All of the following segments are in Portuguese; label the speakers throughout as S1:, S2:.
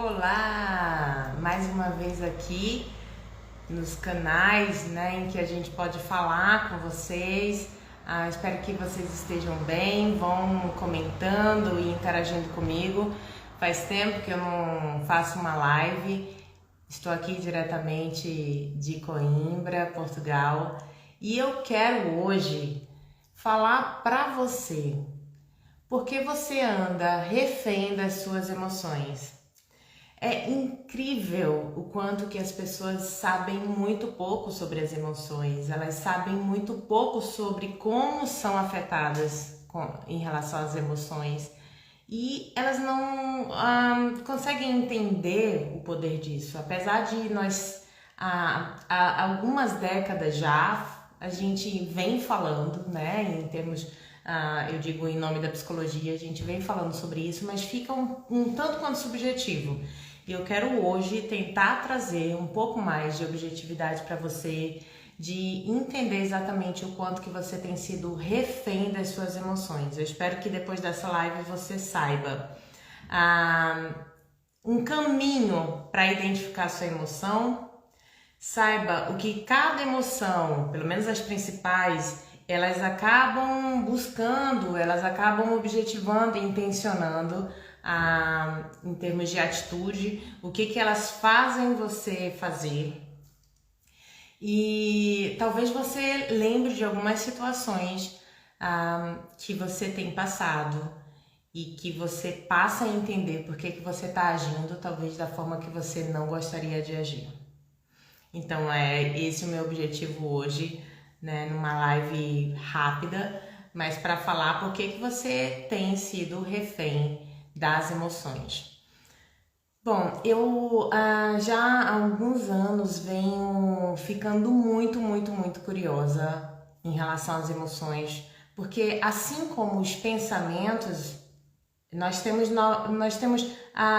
S1: Olá! Mais uma vez aqui nos canais, em que a gente pode falar com vocês. Espero que vocês estejam bem, vão comentando e interagindo comigo. Faz tempo que eu não faço uma live. Estou aqui diretamente de Coimbra, Portugal, e eu quero hoje falar para você porque você anda refém das suas emoções. É incrível o quanto que as pessoas sabem muito pouco sobre as emoções, elas sabem muito pouco sobre como são afetadas em relação às emoções e elas não conseguem entender o poder disso. Apesar de nós, há algumas décadas já, a gente vem falando, em termos, eu digo em nome da psicologia, a gente vem falando sobre isso, mas fica um tanto quanto subjetivo. E eu quero hoje tentar trazer um pouco mais de objetividade para você, de entender exatamente o quanto que você tem sido refém das suas emoções. Eu espero que depois dessa live você saiba um caminho para identificar a sua emoção, saiba o que cada emoção, pelo menos as principais, elas acabam buscando, elas acabam objetivando e intencionando em termos de atitude, o que elas fazem você fazer. E talvez você lembre de algumas situações que você tem passado e que você passa a entender por que você está agindo, talvez da forma que você não gostaria de agir. Então é esse o meu objetivo hoje, numa live rápida, mas para falar por que você tem sido refém das emoções. Bom, eu já há alguns anos venho ficando muito curiosa em relação às emoções, porque assim como os pensamentos, nós temos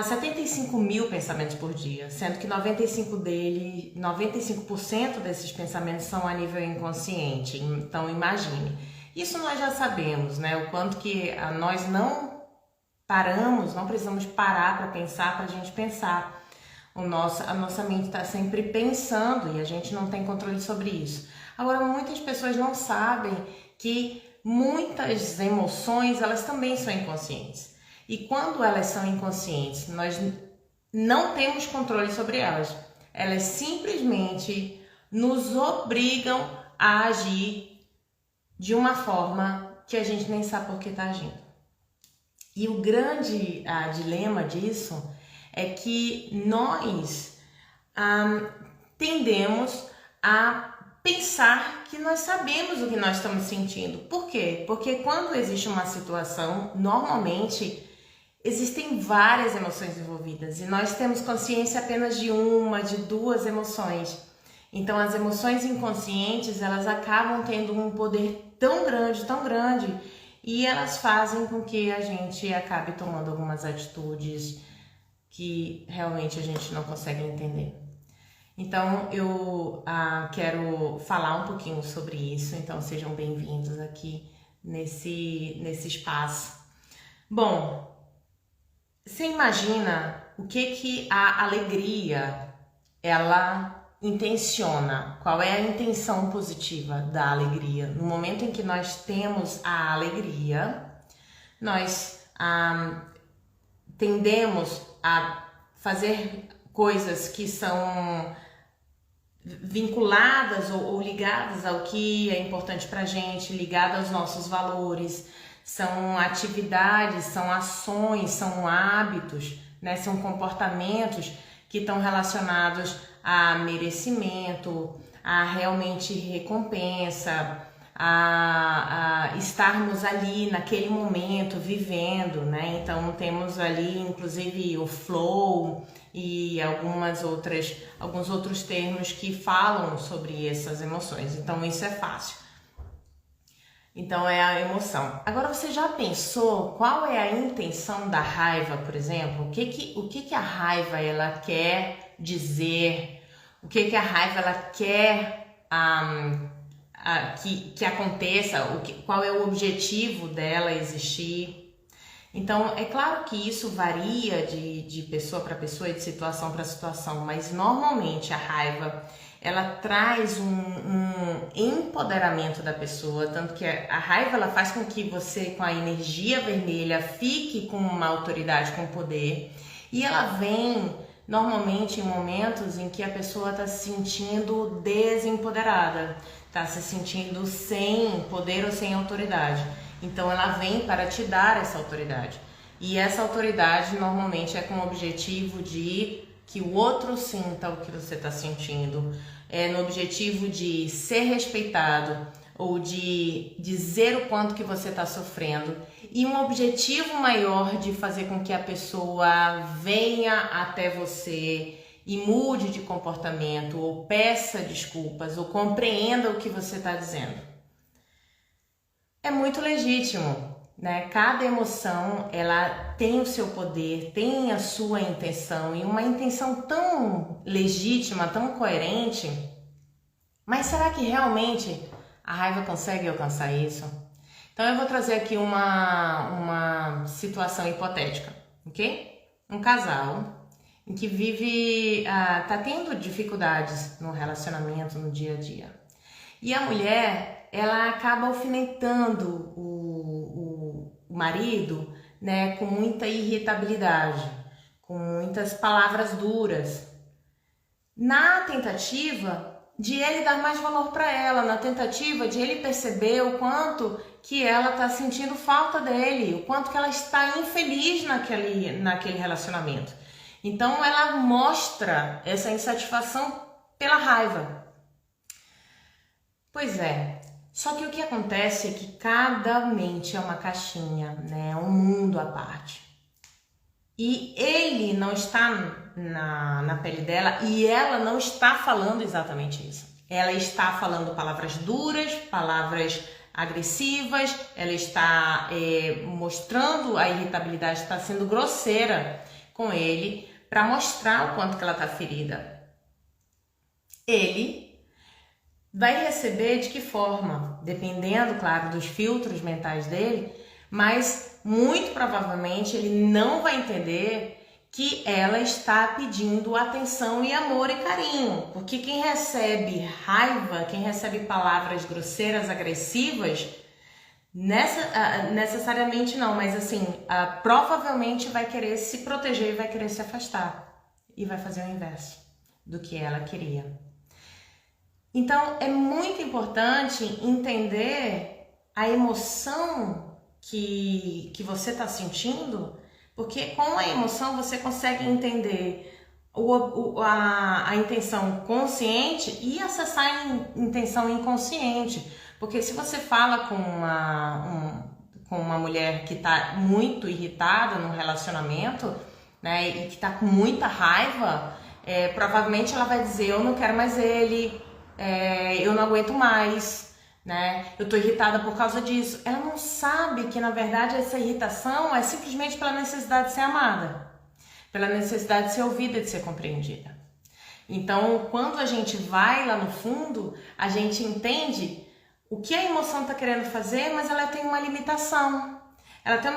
S1: 75 mil pensamentos por dia, sendo que 95% desses pensamentos são a nível inconsciente. Então imagine, isso nós já sabemos, o quanto que nós não precisamos parar para pensar, para a gente pensar. A nossa mente está sempre pensando e a gente não tem controle sobre isso. Agora, muitas pessoas não sabem que muitas emoções, elas também são inconscientes. E quando elas são inconscientes, nós não temos controle sobre elas. Elas simplesmente nos obrigam a agir de uma forma que a gente nem sabe por que está agindo. E o grande dilema disso é que nós tendemos a pensar que nós sabemos o que nós estamos sentindo. Por quê? Porque quando existe uma situação, normalmente existem várias emoções envolvidas e nós temos consciência apenas de uma, de duas emoções. Então as emoções inconscientes, elas acabam tendo um poder tão grande, e elas fazem com que a gente acabe tomando algumas atitudes que realmente a gente não consegue entender. Então eu quero falar um pouquinho sobre isso, então sejam bem-vindos aqui nesse espaço. Bom, você imagina o que a alegria, ela intenciona, qual é a intenção positiva da alegria? No momento em que nós temos a alegria, nós tendemos a fazer coisas que são vinculadas ou ligadas ao que é importante pra gente, ligadas aos nossos valores. São atividades, são ações, são hábitos, são comportamentos que estão relacionados a merecimento, a realmente recompensa, a estarmos ali naquele momento vivendo, Então temos ali inclusive o flow e alguns outros termos que falam sobre essas emoções. Então isso é fácil. Então é a emoção. Agora você já pensou qual é a intenção da raiva, por exemplo? O que a raiva ela quer dizer? O que a raiva ela quer que aconteça? Qual é o objetivo dela existir? Então, é claro que isso varia de pessoa para pessoa e de situação para situação, mas normalmente a raiva ela traz um empoderamento da pessoa, tanto que a raiva ela faz com que você, com a energia vermelha, fique com uma autoridade, com poder, e ela vem normalmente em momentos em que a pessoa está se sentindo desempoderada, está se sentindo sem poder ou sem autoridade. Então ela vem para te dar essa autoridade. E essa autoridade normalmente é com o objetivo de que o outro sinta o que você está sentindo, no objetivo de ser respeitado ou de dizer o quanto que você está sofrendo, e um objetivo maior de fazer com que a pessoa venha até você e mude de comportamento, ou peça desculpas, ou compreenda o que você está dizendo. É muito legítimo, né? Cada emoção, ela tem o seu poder, tem a sua intenção, e uma intenção tão legítima, tão coerente. Mas será que realmente a raiva consegue alcançar isso? Então eu vou trazer aqui uma situação hipotética, ok? Um casal em que vive, tá tendo dificuldades no relacionamento, no dia a dia. E a mulher, ela acaba alfinetando o marido, né, com muita irritabilidade, com muitas palavras duras, na tentativa de ele dar mais valor para ela, na tentativa de ele perceber o quanto que ela está sentindo falta dele, o quanto que ela está infeliz naquele relacionamento. Então ela mostra essa insatisfação pela raiva. Pois é, só que o que acontece é que cada mente é uma caixinha, né? É um mundo à parte. E ele não está na pele dela, e ela não está falando exatamente isso. Ela está falando palavras duras, palavras agressivas, ela está mostrando a irritabilidade, está sendo grosseira com ele para mostrar o quanto que ela está ferida. Ele vai receber de que forma? Dependendo, claro, dos filtros mentais dele, mas muito provavelmente ele não vai entender que ela está pedindo atenção e amor e carinho, porque quem recebe raiva, quem recebe palavras grosseiras, agressivas, necessariamente não, mas assim, provavelmente vai querer se proteger e vai querer se afastar e vai fazer o inverso do que ela queria. Então é muito importante entender a emoção que você está sentindo, porque com a emoção você consegue entender a intenção consciente e acessar a intenção inconsciente. Porque se você fala com uma mulher que está muito irritada no relacionamento, né, e que está com muita raiva, provavelmente ela vai dizer: eu não quero mais ele, eu não aguento mais, né? Eu tô irritada por causa disso. Ela não sabe que, na verdade, essa irritação é simplesmente pela necessidade de ser amada, pela necessidade de ser ouvida, de ser compreendida. Então, quando a gente vai lá no fundo, a gente entende o que a emoção está querendo fazer, mas ela tem uma limitação. Ela tem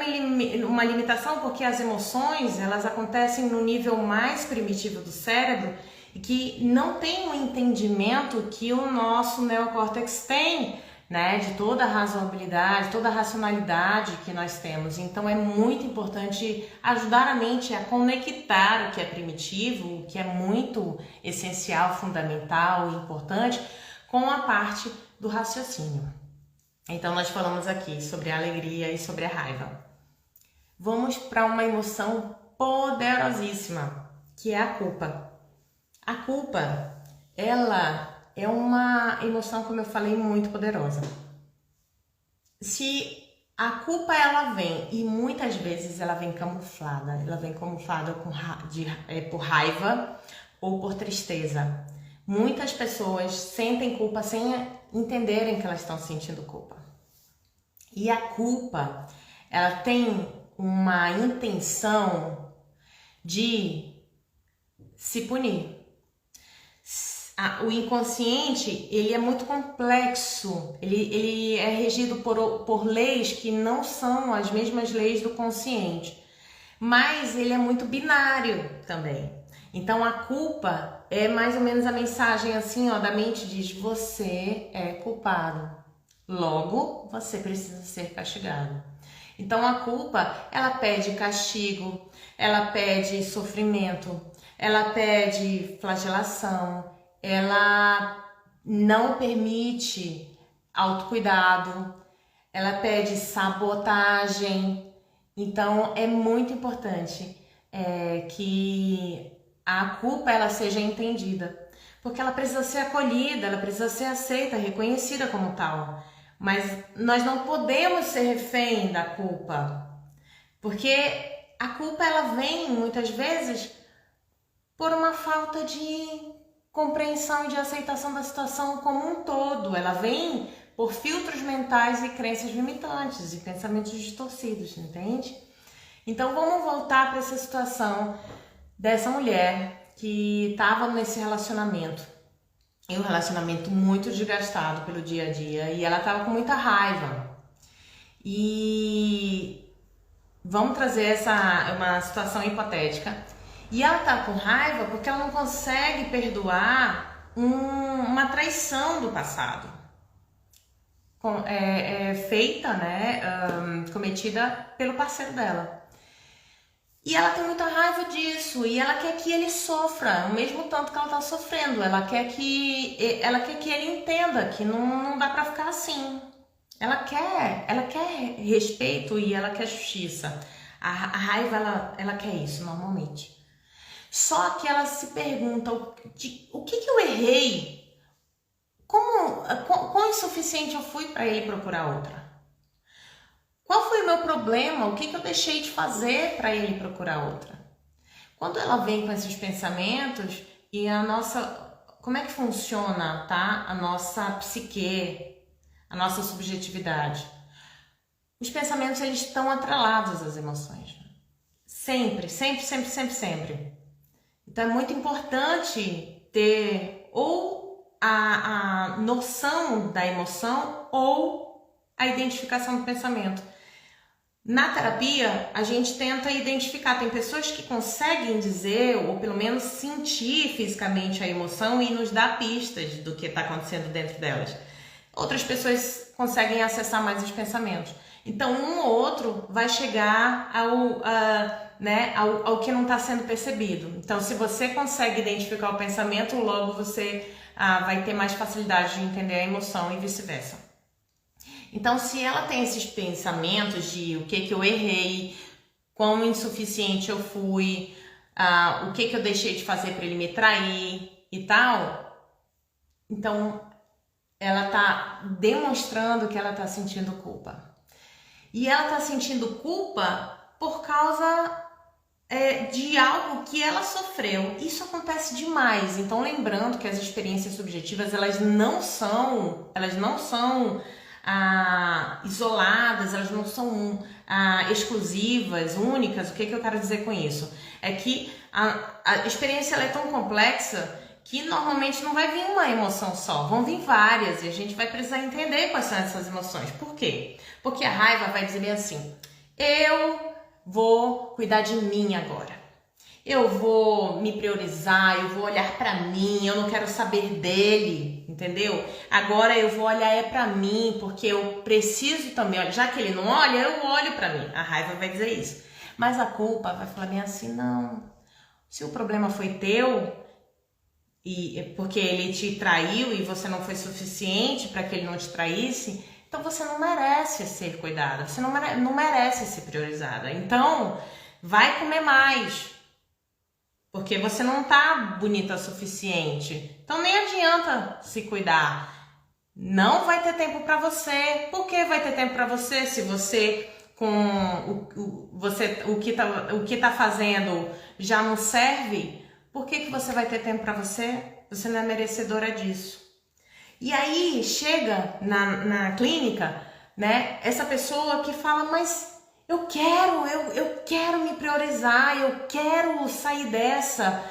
S1: uma limitação porque as emoções, elas acontecem no nível mais primitivo do cérebro, e que não tem o entendimento que o nosso neocórtex tem, né, de toda a razoabilidade, toda a racionalidade que nós temos. Então é muito importante ajudar a mente a conectar o que é primitivo, o que é muito essencial, fundamental e importante, com a parte do raciocínio. Então nós falamos aqui sobre a alegria e sobre a raiva. Vamos para uma emoção poderosíssima, que é a culpa. A culpa, ela é uma emoção, como eu falei, muito poderosa. Se a culpa ela vem, e muitas vezes ela vem camuflada por raiva ou por tristeza. Muitas pessoas sentem culpa sem entenderem que elas estão sentindo culpa. E a culpa, ela tem uma intenção de se punir. o inconsciente, ele é muito complexo, ele é regido por leis que não são as mesmas leis do consciente, mas ele é muito binário também. Então a culpa é mais ou menos a mensagem assim, ó, da mente diz: você é culpado, logo você precisa ser castigado. Então a culpa, ela pede castigo, ela pede sofrimento, ela pede flagelação, ela não permite autocuidado, ela pede sabotagem. Então é muito importante que a culpa ela seja entendida, porque ela precisa ser acolhida, ela precisa ser aceita, reconhecida como tal. Mas nós não podemos ser refém da culpa, porque a culpa ela vem muitas vezes por uma falta de compreensão e de aceitação da situação como um todo. Ela vem por filtros mentais e crenças limitantes e pensamentos distorcidos, entende? Então vamos voltar para essa situação dessa mulher que estava nesse relacionamento. E um relacionamento muito desgastado pelo dia a dia. E ela estava com muita raiva. E vamos trazer uma situação hipotética. E ela tá com raiva porque ela não consegue perdoar uma traição do passado. Feita, né? Cometida pelo parceiro dela. E ela tem muita raiva disso, e ela quer que ele sofra, o mesmo tanto que ela tá sofrendo. Ela quer que ele entenda que não dá pra ficar assim. Ela quer respeito e ela quer justiça. A raiva, ela quer isso normalmente. Só que ela se pergunta, o que eu errei? Quão insuficiente eu fui para ele procurar outra? Qual foi o meu problema? O que eu deixei de fazer para ele procurar outra? Quando ela vem com esses pensamentos e como é que funciona, tá? A nossa psique, a nossa subjetividade. Os pensamentos, eles estão atrelados às emoções. Sempre, sempre, sempre, sempre, sempre. Então é muito importante ter ou a noção da emoção ou a identificação do pensamento. Na terapia, a gente tenta identificar, tem pessoas que conseguem dizer, ou pelo menos sentir fisicamente a emoção e nos dar pistas do que está acontecendo dentro delas. Outras pessoas conseguem acessar mais os pensamentos. Então, um ou outro vai chegar ao que não está sendo percebido. Então, se você consegue identificar o pensamento, logo você vai ter mais facilidade de entender a emoção e vice-versa. Então, se ela tem esses pensamentos de o que eu errei, quão insuficiente eu fui, o que eu deixei de fazer para ele me trair e tal, então ela está demonstrando que ela está sentindo culpa. E ela está sentindo culpa por causa de algo que ela sofreu. Isso acontece demais. Então, lembrando que as experiências subjetivas, elas não são isoladas, elas não são exclusivas, únicas. O que eu quero dizer com isso? É que a experiência ela é tão complexa que normalmente não vai vir uma emoção só, vão vir várias e a gente vai precisar entender quais são essas emoções. Por quê? Porque a raiva vai dizer bem assim: eu vou cuidar de mim agora. Eu vou me priorizar, eu vou olhar pra mim, eu não quero saber dele, entendeu? Agora eu vou olhar pra mim, porque eu preciso também, olha, já que ele não olha, eu olho pra mim. A raiva vai dizer isso. Mas a culpa vai falar bem assim: não, se o problema foi teu, e porque ele te traiu e você não foi suficiente para que ele não te traísse, então você não merece ser cuidada, você não merece ser priorizada. Então, vai comer mais, porque você não tá bonita o suficiente. Então nem adianta se cuidar. Não vai ter tempo para você. Por que vai ter tempo para você se você o que tá fazendo já não serve? Por que você vai ter tempo para você? Você não é merecedora disso. E aí chega na clínica, né, essa pessoa que fala: mas eu quero me priorizar, eu quero sair dessa,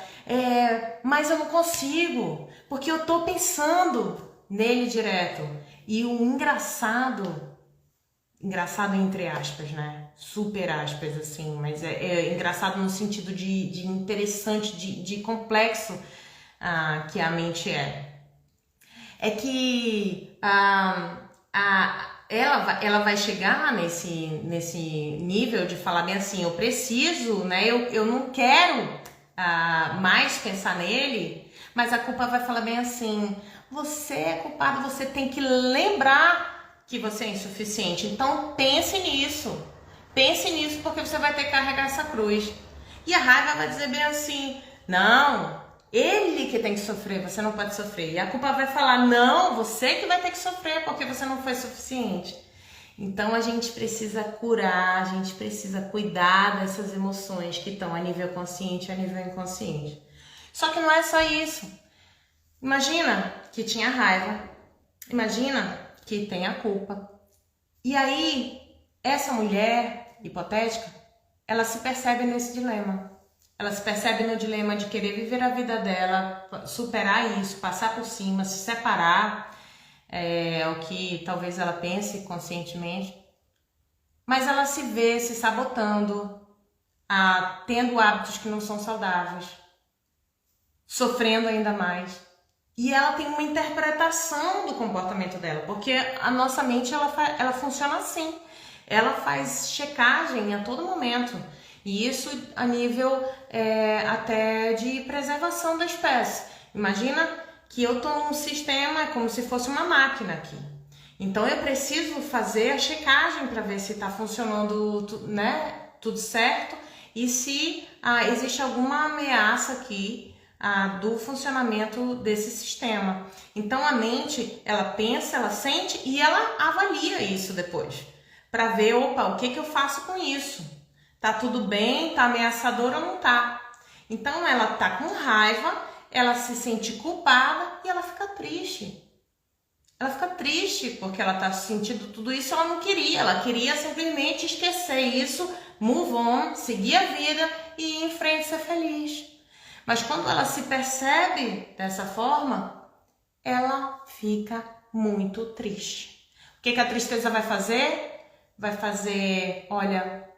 S1: mas eu não consigo, porque eu tô pensando nele direto. E o engraçado entre aspas, né? Super aspas, assim, mas é engraçado no sentido de interessante, de complexo que a mente é que ela vai chegar nesse nível de falar bem assim, eu preciso, né? Eu não quero mais pensar nele, mas a culpa vai falar bem assim, você é culpado, você tem que lembrar que você é insuficiente. Então pense nisso porque você vai ter que carregar essa cruz. E a raiva vai dizer bem assim, não, ele que tem que sofrer, você não pode sofrer. E a culpa vai falar, não, você que vai ter que sofrer porque você não foi suficiente. Então a gente precisa curar, a gente precisa cuidar dessas emoções que estão a nível consciente e a nível inconsciente. Só que não é só isso. Imagina que tinha raiva, imagina que tem a culpa. E aí, essa mulher hipotética, ela se percebe nesse dilema. Ela se percebe no dilema de querer viver a vida dela, superar isso, passar por cima, se separar, é o que talvez ela pense conscientemente. Mas ela se vê se sabotando, tendo hábitos que não são saudáveis, sofrendo ainda mais. E ela tem uma interpretação do comportamento dela, porque a nossa mente ela funciona assim. Ela faz checagem a todo momento. E isso a nível até de preservação da espécie. Imagina que eu estou num sistema como se fosse uma máquina aqui. Então eu preciso fazer a checagem para ver se está funcionando tudo certo e se existe alguma ameaça aqui do funcionamento desse sistema. Então a mente, ela pensa, ela sente e ela avalia isso depois, para ver, opa, o que eu faço com isso? Tá tudo bem? Tá ameaçador ou não tá? Então ela tá com raiva, ela se sente culpada e ela fica triste. Ela fica triste porque ela tá sentindo tudo isso, ela não queria, ela queria simplesmente esquecer isso, move on, seguir a vida e ir em frente, ser feliz. Mas quando ela se percebe dessa forma, ela fica muito triste. O que a tristeza vai fazer? Vai fazer, olha,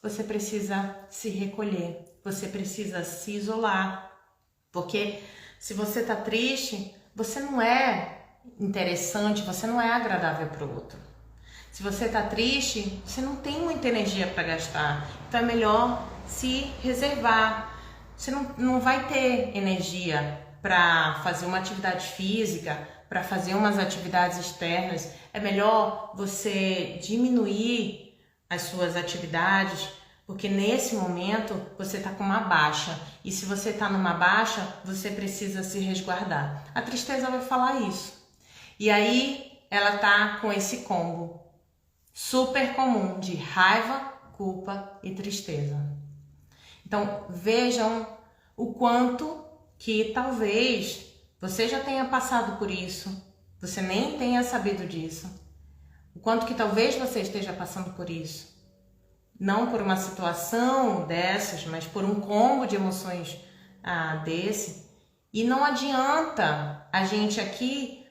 S1: você precisa se recolher, você precisa se isolar. Porque se você tá triste, você não é interessante, você não é agradável para o outro. Se você tá triste, você não tem muita energia para gastar. Então é melhor se reservar. Você não vai ter energia para fazer uma atividade física, para fazer umas atividades externas. É melhor você diminuir as suas atividades, porque nesse momento você está com uma baixa. E se você está numa baixa, você precisa se resguardar. A tristeza vai falar isso. E aí ela tá com esse combo super comum de raiva, culpa e tristeza. Então, vejam o quanto que talvez você já tenha passado por isso, você nem tenha sabido disso. O quanto que talvez você esteja passando por isso. Não por uma situação dessas, mas por um combo de emoções desse. E não adianta a gente aqui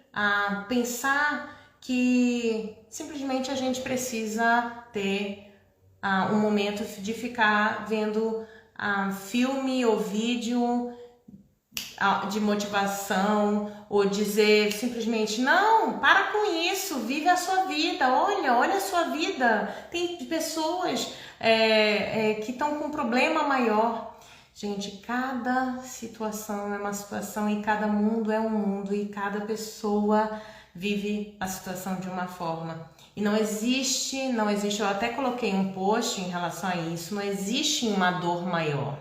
S1: pensar que simplesmente a gente precisa ter um momento de ficar vendo filme ou vídeo de motivação ou dizer simplesmente não, para com isso, vive a sua vida, olha a sua vida. Tem pessoas que estão com um problema maior. Gente, cada situação é uma situação e cada mundo é um mundo e cada pessoa vive a situação de uma forma. E não existe, eu até coloquei um post em relação a isso, não existe uma dor maior.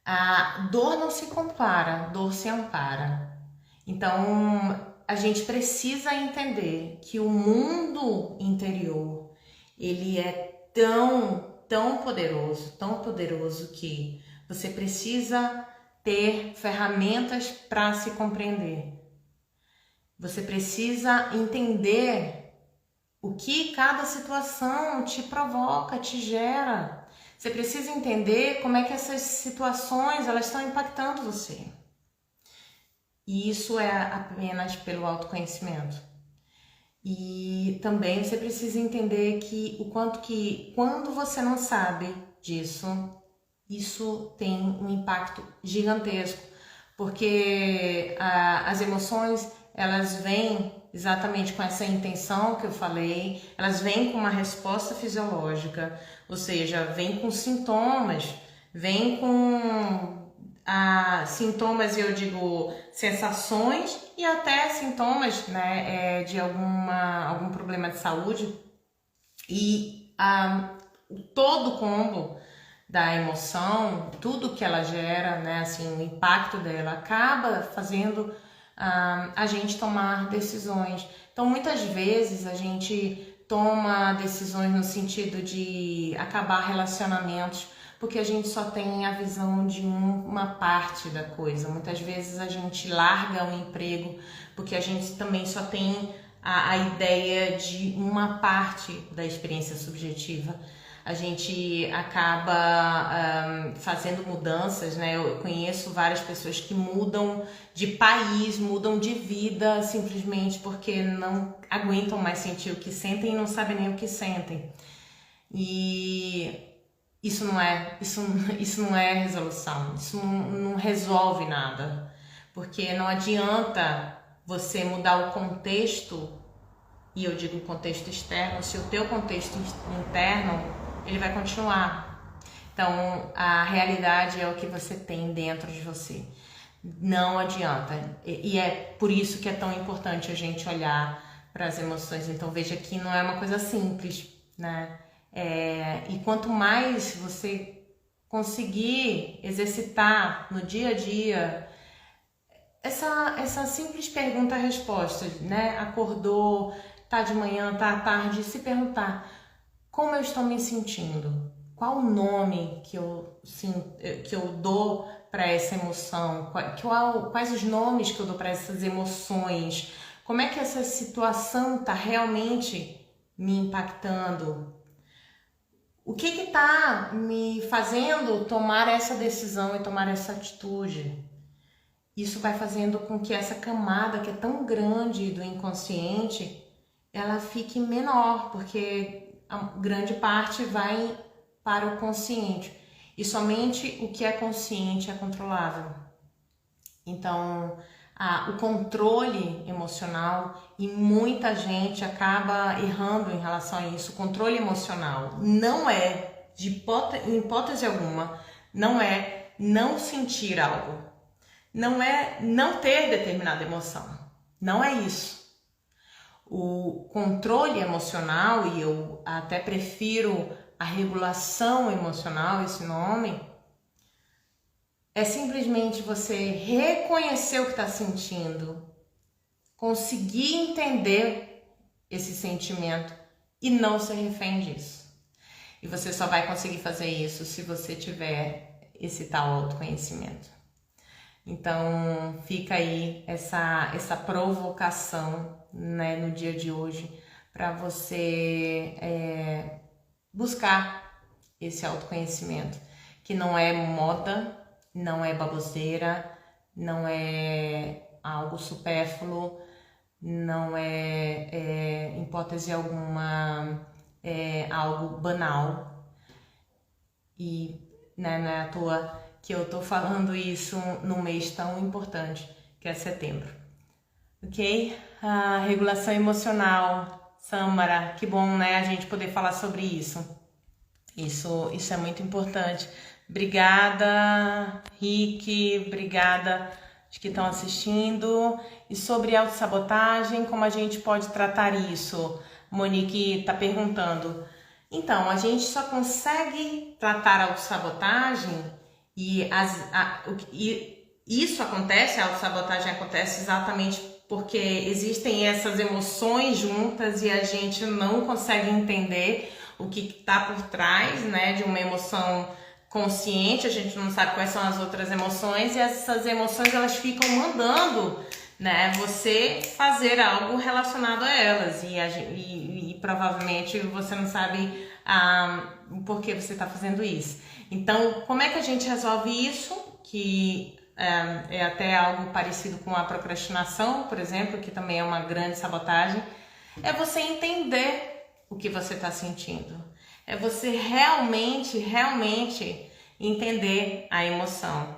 S1: A dor não se compara, dor se ampara. Então, a gente precisa entender que o mundo interior, ele é tão poderoso que você precisa ter ferramentas para se compreender. Você precisa entender o que cada situação te provoca, te gera. Você precisa entender como é que essas situações elas estão impactando você. E isso é apenas pelo autoconhecimento. E também você precisa entender que o quanto que quando você não sabe disso, isso tem um impacto gigantesco, porque as emoções elas vêm exatamente com essa intenção que eu falei, elas vêm com uma resposta fisiológica, ou seja, vêm com sintomas, vêm com sintomas, eu digo, sensações e até sintomas, né, de algum problema de saúde. E todo o combo da emoção, tudo que ela gera, né, assim, o impacto dela acaba fazendo a gente tomar decisões. Então, muitas vezes a gente toma decisões no sentido de acabar relacionamentos porque a gente só tem a visão de uma parte da coisa. Muitas vezes a gente larga um emprego porque a gente também só tem a ideia de uma parte da experiência subjetiva. A gente acaba fazendo mudanças, né? Eu conheço várias pessoas que mudam de país, mudam de vida simplesmente porque não aguentam mais sentir o que sentem e não sabem nem o que sentem. E isso não é resolução, isso não resolve nada, porque não adianta você mudar o contexto, e eu digo contexto externo, se o teu contexto interno, ele vai continuar. Então, a realidade é o que você tem dentro de você. Não adianta. E é por isso que é tão importante a gente olhar para as emoções. Então, veja que não é uma coisa simples, né? E quanto mais você conseguir exercitar no dia a dia essa simples pergunta-resposta, né? Acordou, tá de manhã, tá à tarde, se perguntar como eu estou me sentindo, qual o nome que eu dou para essa emoção, quais os nomes que eu dou para essas emoções, como é que essa situação tá realmente me impactando. O que está me fazendo tomar essa decisão e tomar essa atitude? Isso vai fazendo com que essa camada que é tão grande do inconsciente, ela fique menor, porque a grande parte vai para o consciente. E somente o que é consciente é controlável. Então, o controle emocional, e muita gente acaba errando em relação a isso. O controle emocional não é, em hipótese alguma, não é não sentir algo, não é não ter determinada emoção, não é isso. O controle emocional, e eu até prefiro a regulação emocional, esse nome, é simplesmente você reconhecer o que está sentindo, conseguir entender esse sentimento e não ser refém disso. E você só vai conseguir fazer isso se você tiver esse tal autoconhecimento. Então fica aí essa provocação, né, no dia de hoje para você buscar esse autoconhecimento, que não é moda, não é baboseira, não é algo supérfluo, não é em hipótese alguma algo banal. E né, não é à toa que eu tô falando isso num mês tão importante que é setembro. Ok? A regulação emocional, Samara, que bom, né, a gente poder falar sobre isso. Isso é muito importante. Obrigada, Rick, obrigada aos que estão assistindo. E sobre autossabotagem, como a gente pode tratar isso? Monique está perguntando. Então, a gente só consegue tratar a autossabotagem e isso acontece, a autossabotagem acontece exatamente porque existem essas emoções juntas e a gente não consegue entender o que está por trás, né, de uma emoção consciente, a gente não sabe quais são as outras emoções e essas emoções elas ficam mandando, né, você fazer algo relacionado a elas e provavelmente você não sabe o porquê você está fazendo isso. Então, como é que a gente resolve isso? Que é até algo parecido com a procrastinação, por exemplo, que também é uma grande sabotagem. É você entender o que você está sentindo. É você realmente entender a emoção.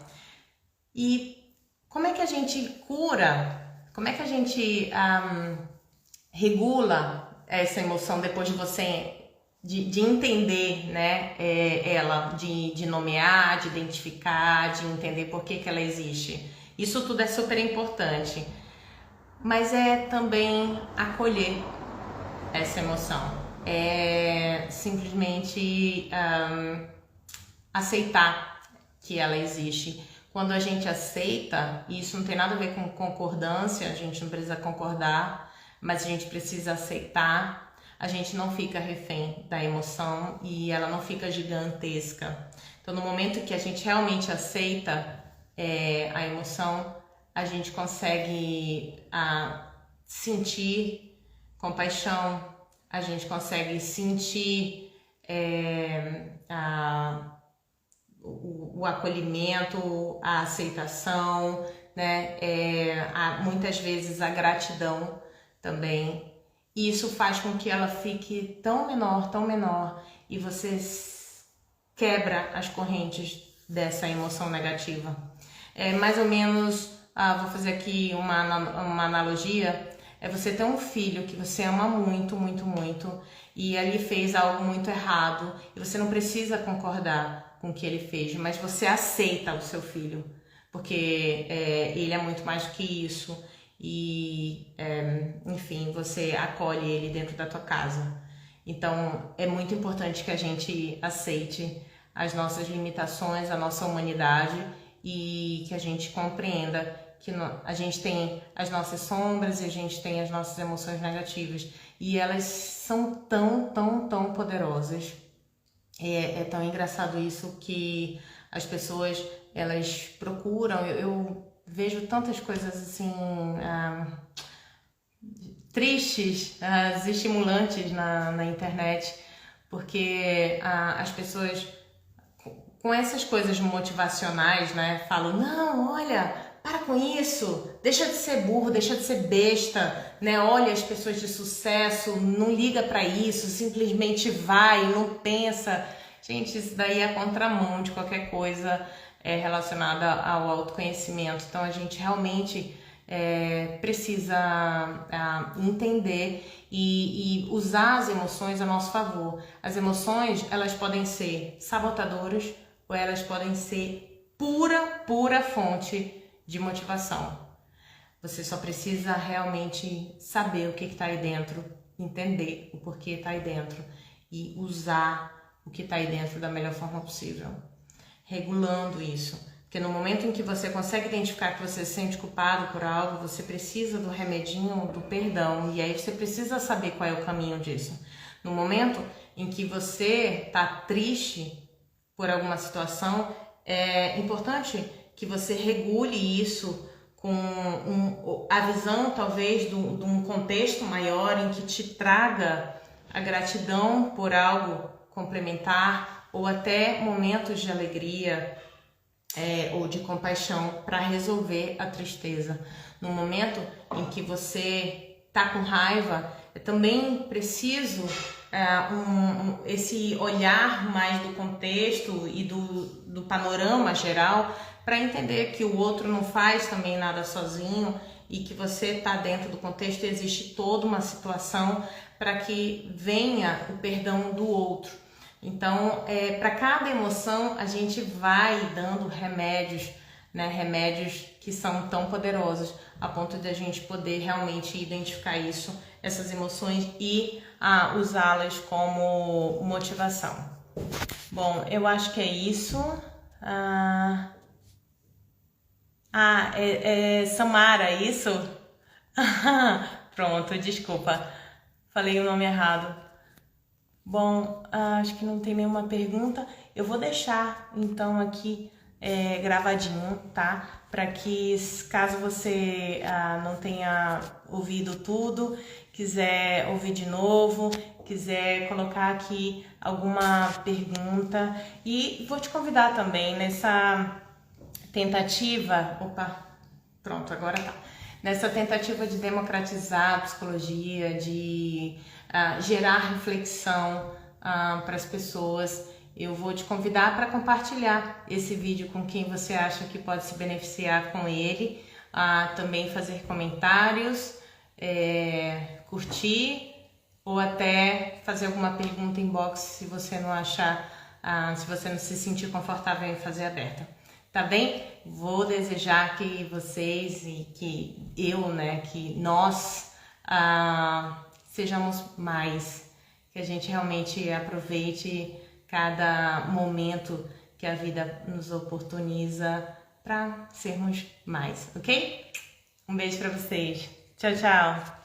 S1: E como é que a gente cura? Como é que a gente regula essa emoção depois de você de entender, né, ela, de nomear, de identificar, de entender por que ela existe? Isso tudo é super importante. Mas é também acolher essa emoção. É simplesmente aceitar que ela existe. Quando a gente aceita, e isso não tem nada a ver com concordância, a gente não precisa concordar, mas a gente precisa aceitar, a gente não fica refém da emoção e ela não fica gigantesca. Então, no momento que a gente realmente aceita a emoção, a gente consegue sentir compaixão, a gente consegue sentir o acolhimento, a aceitação, né? Muitas vezes a gratidão também. E isso faz com que ela fique tão menor, e você quebra as correntes dessa emoção negativa. É mais ou menos, vou fazer aqui uma analogia, é você ter um filho que você ama muito, e ele fez algo muito errado, e você não precisa concordar com o que ele fez, mas você aceita o seu filho, porque ele é muito mais do que isso, e enfim, você acolhe ele dentro da tua casa. Então é muito importante que a gente aceite as nossas limitações, a nossa humanidade, e que a gente compreenda que a gente tem as nossas sombras e a gente tem as nossas emoções negativas, e elas são tão poderosas. É tão engraçado isso, que as pessoas, elas procuram, eu vejo tantas coisas assim tristes, desestimulantes na internet, porque as pessoas com essas coisas motivacionais, né, falam, não, olha, para com isso, deixa de ser burro, deixa de ser besta, né? Olha as pessoas de sucesso, não liga para isso, simplesmente vai, não pensa. Gente, isso daí é a contramão de qualquer coisa relacionada ao autoconhecimento. Então a gente realmente precisa entender e usar as emoções a nosso favor. As emoções, elas podem ser sabotadoras ou elas podem ser pura fonte de motivação. Você só precisa realmente saber o que está aí dentro, entender o porquê está aí dentro e usar o que está aí dentro da melhor forma possível, regulando isso. Porque no momento em que você consegue identificar que você se sente culpado por algo, você precisa do remedinho do perdão, e aí você precisa saber qual é o caminho disso. No momento em que você está triste por alguma situação, é importante que você regule isso com a visão, talvez, de um contexto maior em que te traga a gratidão por algo complementar, ou até momentos de alegria ou de compaixão para resolver a tristeza. No momento em que você está com raiva, é também preciso esse olhar mais do contexto e do panorama geral, para entender que o outro não faz também nada sozinho, e que você está dentro do contexto e existe toda uma situação para que venha o perdão do outro. Então, para cada emoção, a gente vai dando remédios, né? Remédios que são tão poderosos, a ponto de a gente poder realmente identificar isso, essas emoções, e usá-las como motivação. Bom, eu acho que é isso. É Samara, isso? Pronto, desculpa, falei o nome errado. Bom, acho que não tem nenhuma pergunta. Eu vou deixar então aqui gravadinho, tá? Para que, caso você não tenha ouvido tudo, quiser ouvir de novo, quiser colocar aqui alguma pergunta. E vou te convidar também nessa tentativa, pronto, agora tá. Nessa tentativa de democratizar a psicologia, de gerar reflexão para as pessoas, eu vou te convidar para compartilhar esse vídeo com quem você acha que pode se beneficiar com ele, também fazer comentários, curtir ou até fazer alguma pergunta em box se você não achar, se você não se sentir confortável em fazer aberta. Tá bem? Vou desejar que vocês e que que nós sejamos mais, que a gente realmente aproveite cada momento que a vida nos oportuniza para sermos mais, ok? Um beijo para vocês. Tchau, tchau!